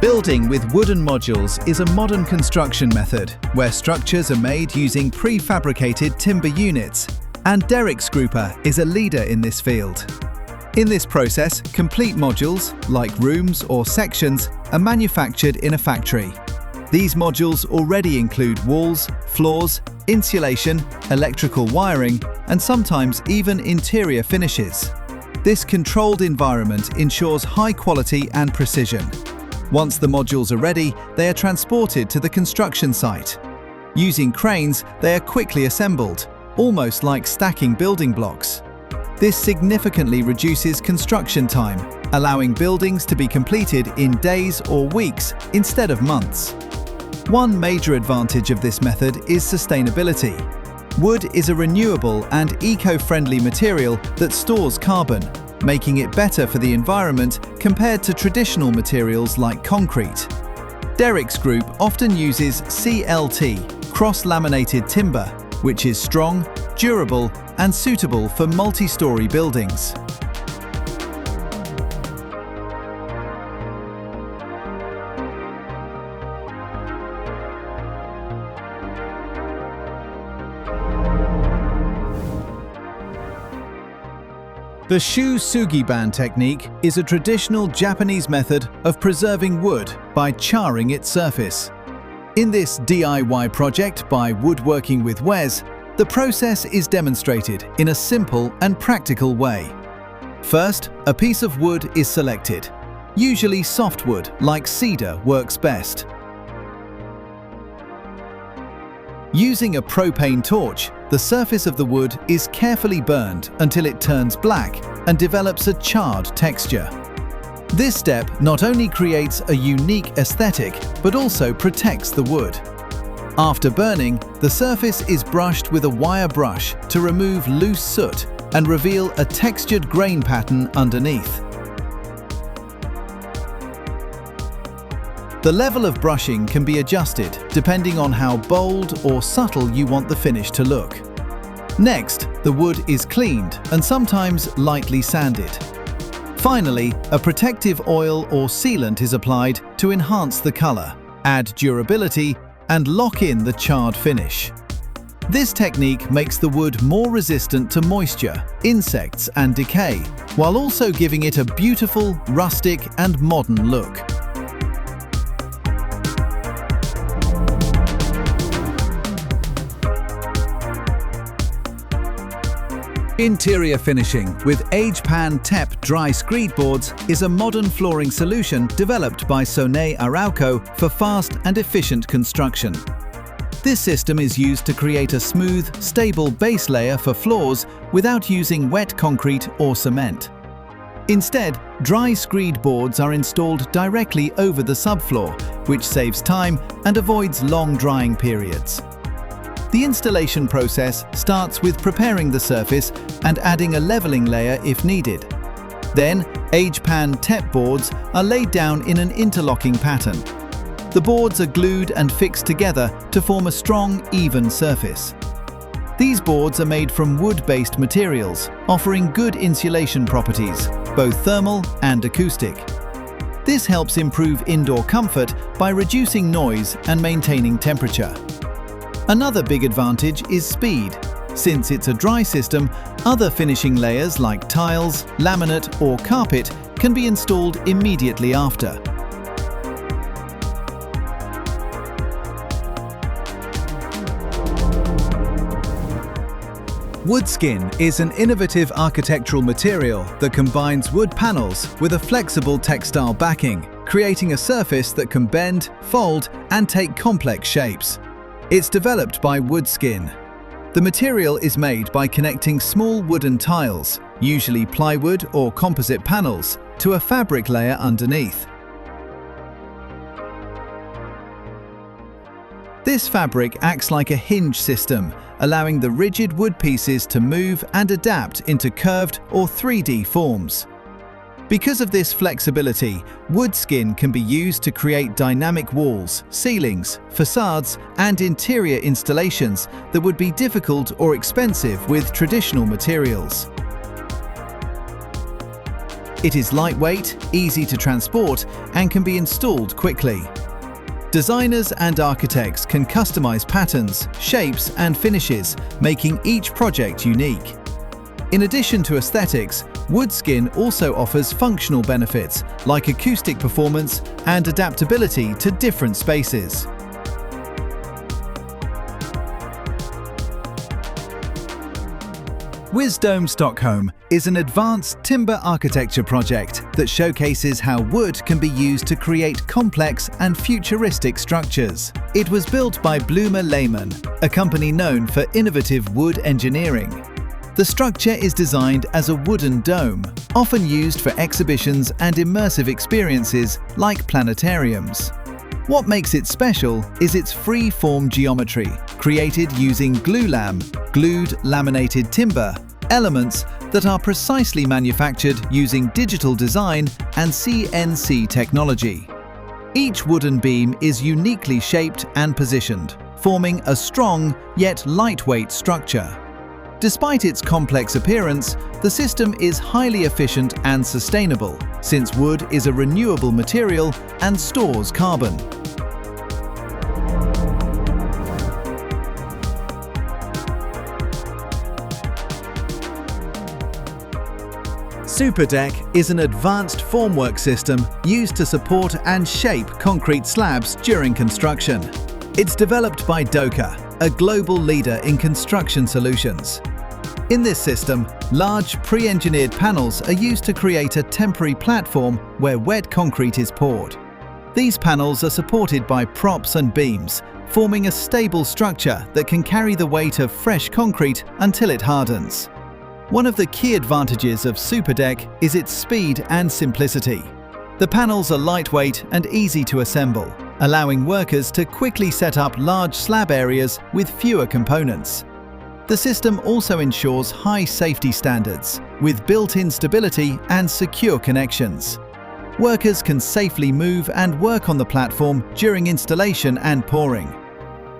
Building with wooden modules is a modern construction method where structures are made using prefabricated timber units, and Derrick's Grouper is a leader in this field. In this process, complete modules, like rooms or sections, are manufactured in a factory. These modules already include walls, floors, insulation, electrical wiring, and sometimes even interior finishes. This controlled environment ensures high quality and precision. Once the modules are ready, they are transported to the construction site. Using cranes, they are quickly assembled, almost like stacking building blocks. This significantly reduces construction time, allowing buildings to be completed in days or weeks instead of months. One major advantage of this method is sustainability. Wood is a renewable and eco-friendly material that stores carbon, making it better for the environment compared to traditional materials like concrete. Derrick's Group often uses CLT, Cross-Laminated Timber, which is strong, durable, and suitable for multi-story buildings. The Shu-Sugi-ban technique is a traditional Japanese method of preserving wood by charring its surface. In this DIY project by Woodworking with Wes, the process is demonstrated in a simple and practical way. First, a piece of wood is selected. Usually softwood like cedar works best. Using a propane torch, the surface of the wood is carefully burned until it turns black and develops a charred texture. This step not only creates a unique aesthetic, but also protects the wood. After burning, the surface is brushed with a wire brush to remove loose soot and reveal a textured grain pattern underneath. The level of brushing can be adjusted depending on how bold or subtle you want the finish to look. Next, the wood is cleaned and sometimes lightly sanded. Finally, a protective oil or sealant is applied to enhance the color, add durability, and lock in the charred finish. This technique makes the wood more resistant to moisture, insects, and decay, while also giving it a beautiful, rustic, and modern look. Interior finishing with Agepan Tep dry screed boards is a modern flooring solution developed by Soné Arauco for fast and efficient construction. This system is used to create a smooth, stable base layer for floors without using wet concrete or cement. Instead, dry screed boards are installed directly over the subfloor, which saves time and avoids long drying periods. The installation process starts with preparing the surface and adding a leveling layer if needed. Then, Agepan Tep boards are laid down in an interlocking pattern. The boards are glued and fixed together to form a strong, even surface. These boards are made from wood-based materials, offering good insulation properties, both thermal and acoustic. This helps improve indoor comfort by reducing noise and maintaining temperature. Another big advantage is speed. Since it's a dry system, other finishing layers like tiles, laminate, or carpet can be installed immediately after. Woodskin is an innovative architectural material that combines wood panels with a flexible textile backing, creating a surface that can bend, fold, and take complex shapes. It's developed by Woodskin. The material is made by connecting small wooden tiles, usually plywood or composite panels, to a fabric layer underneath. This fabric acts like a hinge system, allowing the rigid wood pieces to move and adapt into curved or 3D forms. Because of this flexibility, Woodskin can be used to create dynamic walls, ceilings, facades, and interior installations that would be difficult or expensive with traditional materials. It is lightweight, easy to transport, and can be installed quickly. Designers and architects can customize patterns, shapes, and finishes, making each project unique. In addition to aesthetics, wood skin also offers functional benefits like acoustic performance and adaptability to different spaces. Wisdome Stockholm is an advanced timber architecture project that showcases how wood can be used to create complex and futuristic structures. It was built by Cross-Laminated, a company known for innovative wood engineering. The structure is designed as a wooden dome, often used for exhibitions and immersive experiences like planetariums. What makes it special is its free-form geometry, created using glulam, glued laminated timber, elements that are precisely manufactured using digital design and CNC technology. Each wooden beam is uniquely shaped and positioned, forming a strong yet lightweight structure. Despite its complex appearance, the system is highly efficient and sustainable, since wood is a renewable material and stores carbon. SuperDeck is an advanced formwork system used to support and shape concrete slabs during construction. It's developed by Doka, a global leader in construction solutions. In this system, large pre-engineered panels are used to create a temporary platform where wet concrete is poured. These panels are supported by props and beams, forming a stable structure that can carry the weight of fresh concrete until it hardens. One of the key advantages of SuperDeck is its speed and simplicity. The panels are lightweight and easy to assemble, allowing workers to quickly set up large slab areas with fewer components. The system also ensures high safety standards, with built-in stability and secure connections. Workers can safely move and work on the platform during installation and pouring.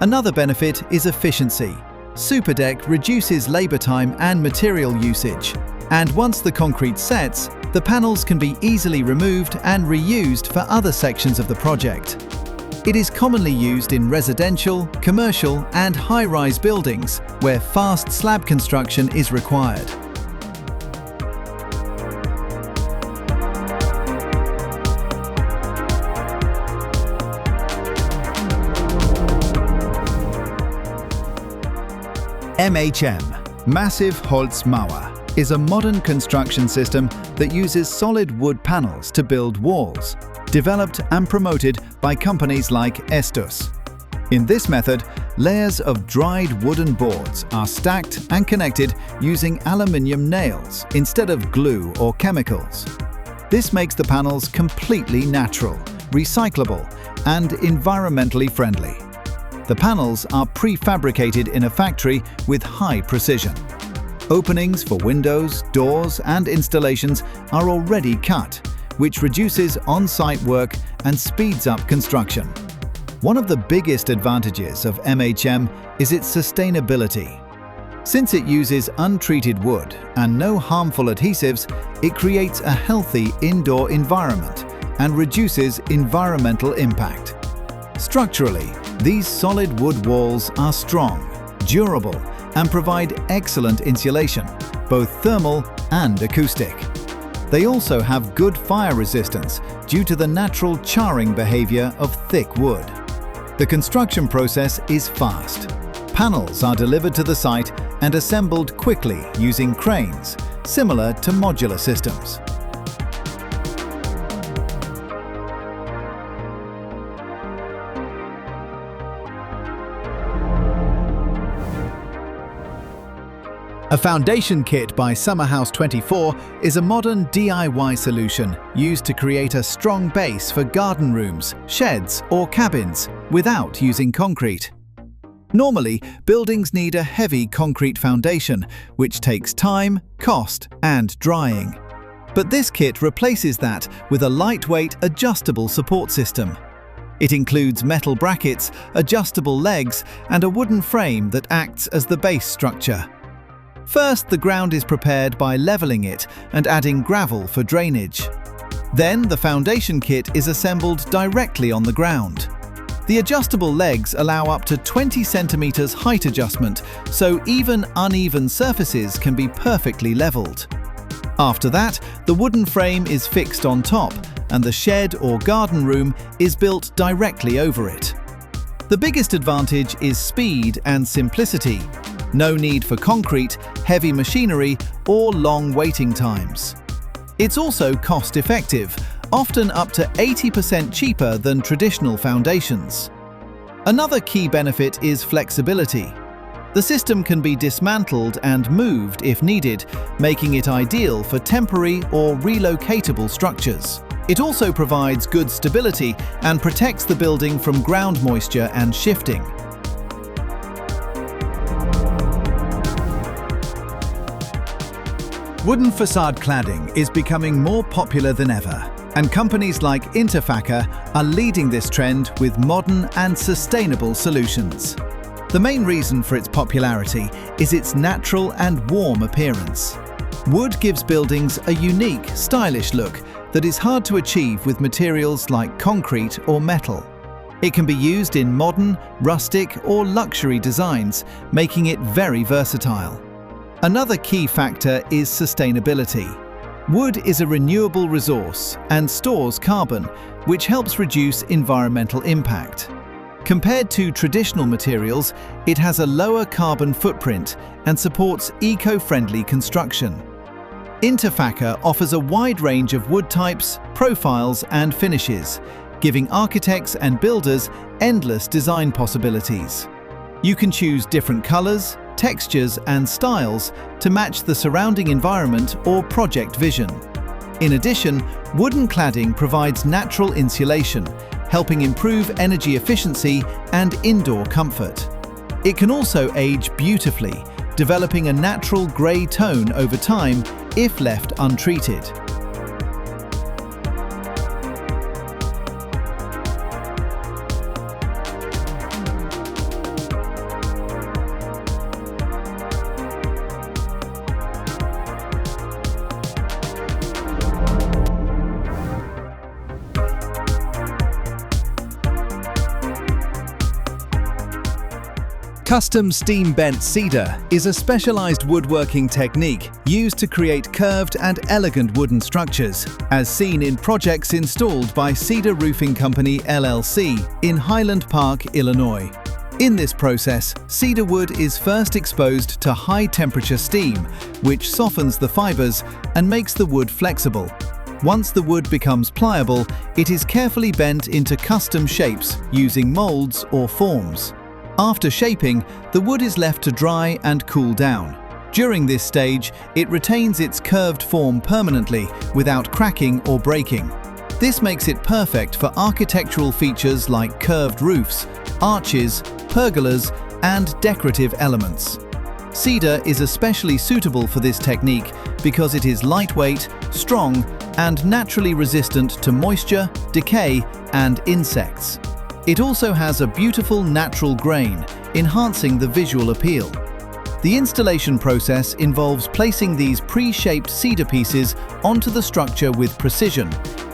Another benefit is efficiency. SuperDeck reduces labor time and material usage, and once the concrete sets, the panels can be easily removed and reused for other sections of the project. It is commonly used in residential, commercial, and high-rise buildings where fast slab construction is required. MHM, Massive Holzmauer, is a modern construction system that uses solid wood panels to build walls, developed and promoted by companies like Estus. In this method, layers of dried wooden boards are stacked and connected using aluminium nails instead of glue or chemicals. This makes the panels completely natural, recyclable, and environmentally friendly. The panels are prefabricated in a factory with high precision. Openings for windows, doors, and installations are already cut, which reduces on-site work and speeds up construction. One of the biggest advantages of MHM is its sustainability. Since it uses untreated wood and no harmful adhesives, it creates a healthy indoor environment and reduces environmental impact. Structurally, these solid wood walls are strong, durable, and provide excellent insulation, both thermal and acoustic. They also have good fire resistance due to the natural charring behavior of thick wood. The construction process is fast. Panels are delivered to the site and assembled quickly using cranes, similar to modular systems. A foundation kit by Summerhouse24 is a modern DIY solution used to create a strong base for garden rooms, sheds, or cabins without using concrete. Normally, buildings need a heavy concrete foundation, which takes time, cost, and drying. But this kit replaces that with a lightweight, adjustable support system. It includes metal brackets, adjustable legs, and a wooden frame that acts as the base structure. First, the ground is prepared by leveling it and adding gravel for drainage. Then, the foundation kit is assembled directly on the ground. The adjustable legs allow up to 20 centimeters height adjustment, so even uneven surfaces can be perfectly leveled. After that, the wooden frame is fixed on top, and the shed or garden room is built directly over it. The biggest advantage is speed and simplicity. No need for concrete, heavy machinery, or long waiting times. It's also cost-effective, often up to 80% cheaper than traditional foundations. Another key benefit is flexibility. The system can be dismantled and moved if needed, making it ideal for temporary or relocatable structures. It also provides good stability and protects the building from ground moisture and shifting. Wooden facade cladding is becoming more popular than ever, and companies like Interfacker are leading this trend with modern and sustainable solutions. The main reason for its popularity is its natural and warm appearance. Wood gives buildings a unique, stylish look that is hard to achieve with materials like concrete or metal. It can be used in modern, rustic, or luxury designs, making it very versatile. Another key factor is sustainability. Wood is a renewable resource and stores carbon, which helps reduce environmental impact. Compared to traditional materials, it has a lower carbon footprint and supports eco-friendly construction. Interfacker offers a wide range of wood types, profiles, and finishes, giving architects and builders endless design possibilities. You can choose different colors, textures, and styles to match the surrounding environment or project vision. In addition, wooden cladding provides natural insulation, helping improve energy efficiency and indoor comfort. It can also age beautifully, developing a natural grey tone over time if left untreated. Custom steam-bent cedar is a specialized woodworking technique used to create curved and elegant wooden structures, as seen in projects installed by Cedar Roofing Company LLC in Highland Park, Illinois. In this process, cedar wood is first exposed to high-temperature steam, which softens the fibers and makes the wood flexible. Once the wood becomes pliable, it is carefully bent into custom shapes using molds or forms. After shaping, the wood is left to dry and cool down. During this stage, it retains its curved form permanently without cracking or breaking. This makes it perfect for architectural features like curved roofs, arches, pergolas, and decorative elements. Cedar is especially suitable for this technique because it is lightweight, strong, and naturally resistant to moisture, decay, and insects. It also has a beautiful natural grain, enhancing the visual appeal. The installation process involves placing these pre-shaped cedar pieces onto the structure with precision,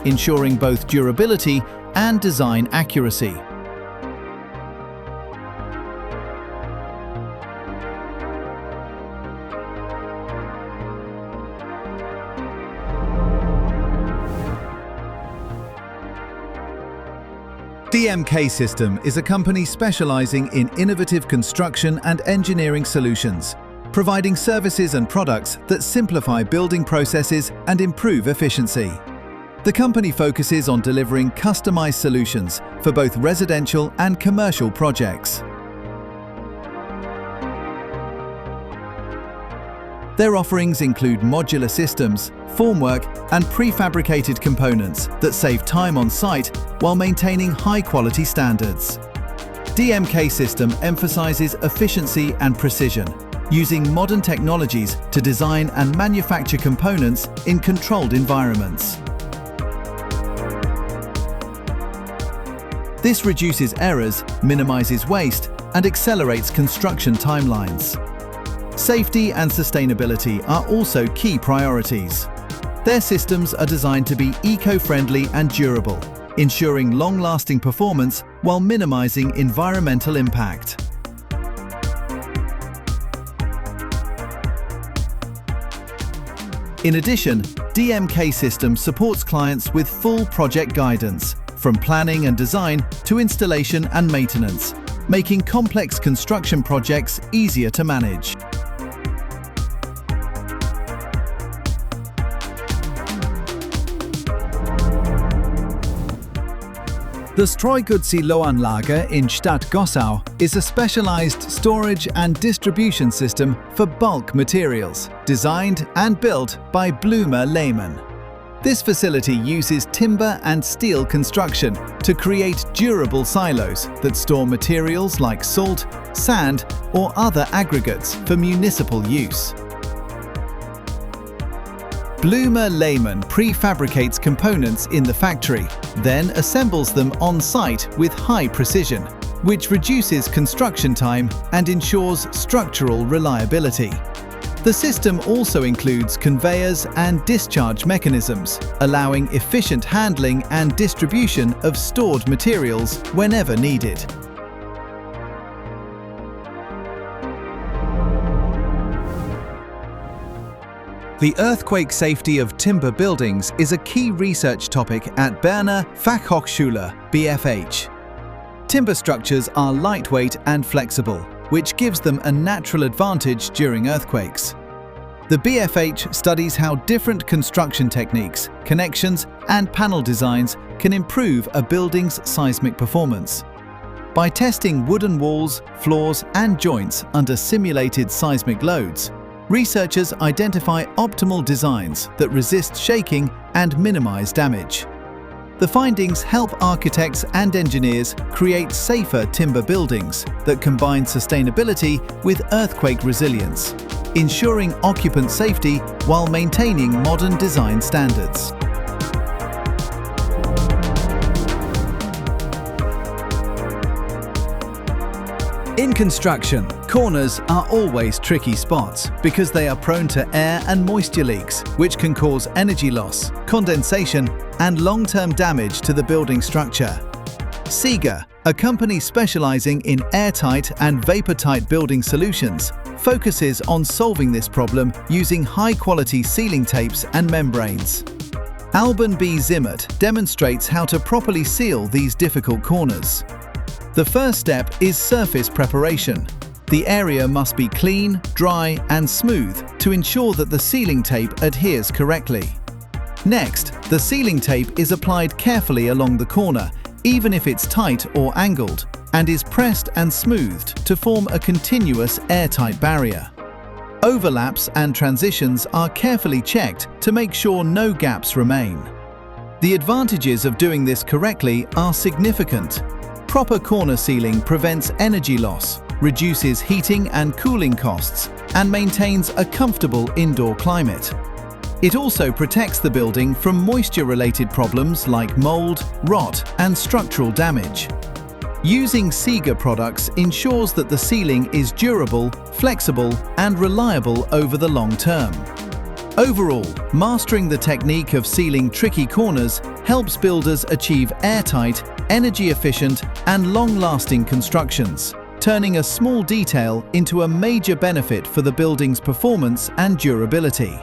ensuring both durability and design accuracy. DMK System is a company specializing in innovative construction and engineering solutions, providing services and products that simplify building processes and improve efficiency. The company focuses on delivering customized solutions for both residential and commercial projects. Their offerings include modular systems, formwork, and prefabricated components that save time on site while maintaining high-quality standards. DMK System emphasizes efficiency and precision, using modern technologies to design and manufacture components in controlled environments. This reduces errors, minimizes waste, and accelerates construction timelines. Safety and sustainability are also key priorities. Their systems are designed to be eco-friendly and durable, ensuring long-lasting performance while minimizing environmental impact. In addition, DMK Systems supports clients with full project guidance, from planning and design to installation and maintenance, making complex construction projects easier to manage. The Streugut-Siloanlage in Stadt Gossau is a specialized storage and distribution system for bulk materials, designed and built by Bloomer-Lehmann. This facility uses timber and steel construction to create durable silos that store materials like salt, sand, or other aggregates for municipal use. Bloomer-Lehmann prefabricates components in the factory, then assembles them on-site with high precision, which reduces construction time and ensures structural reliability. The system also includes conveyors and discharge mechanisms, allowing efficient handling and distribution of stored materials whenever needed. The earthquake safety of timber buildings is a key research topic at Berner Fachhochschule, BFH. Timber structures are lightweight and flexible, which gives them a natural advantage during earthquakes. The BFH studies how different construction techniques, connections, and panel designs can improve a building's seismic performance. By testing wooden walls, floors, and joints under simulated seismic loads, researchers identify optimal designs that resist shaking and minimize damage. The findings help architects and engineers create safer timber buildings that combine sustainability with earthquake resilience, ensuring occupant safety while maintaining modern design standards. In construction, corners are always tricky spots because they are prone to air and moisture leaks, which can cause energy loss, condensation, and long-term damage to the building structure. Sieger, a company specializing in airtight and vapor-tight building solutions, focuses on solving this problem using high-quality sealing tapes and membranes. Alban B. Zimmert demonstrates how to properly seal these difficult corners. The first step is surface preparation. The area must be clean, dry, and smooth to ensure that the sealing tape adheres correctly. Next, the sealing tape is applied carefully along the corner, even if it's tight or angled, and is pressed and smoothed to form a continuous airtight barrier. Overlaps and transitions are carefully checked to make sure no gaps remain. The advantages of doing this correctly are significant. Proper corner sealing prevents energy loss, reduces heating and cooling costs, and maintains a comfortable indoor climate. It also protects the building from moisture-related problems like mold, rot, and structural damage. Using Sieger products ensures that the sealing is durable, flexible, and reliable over the long term. Overall, mastering the technique of sealing tricky corners helps builders achieve airtight, energy-efficient, and long-lasting constructions, turning a small detail into a major benefit for the building's performance and durability.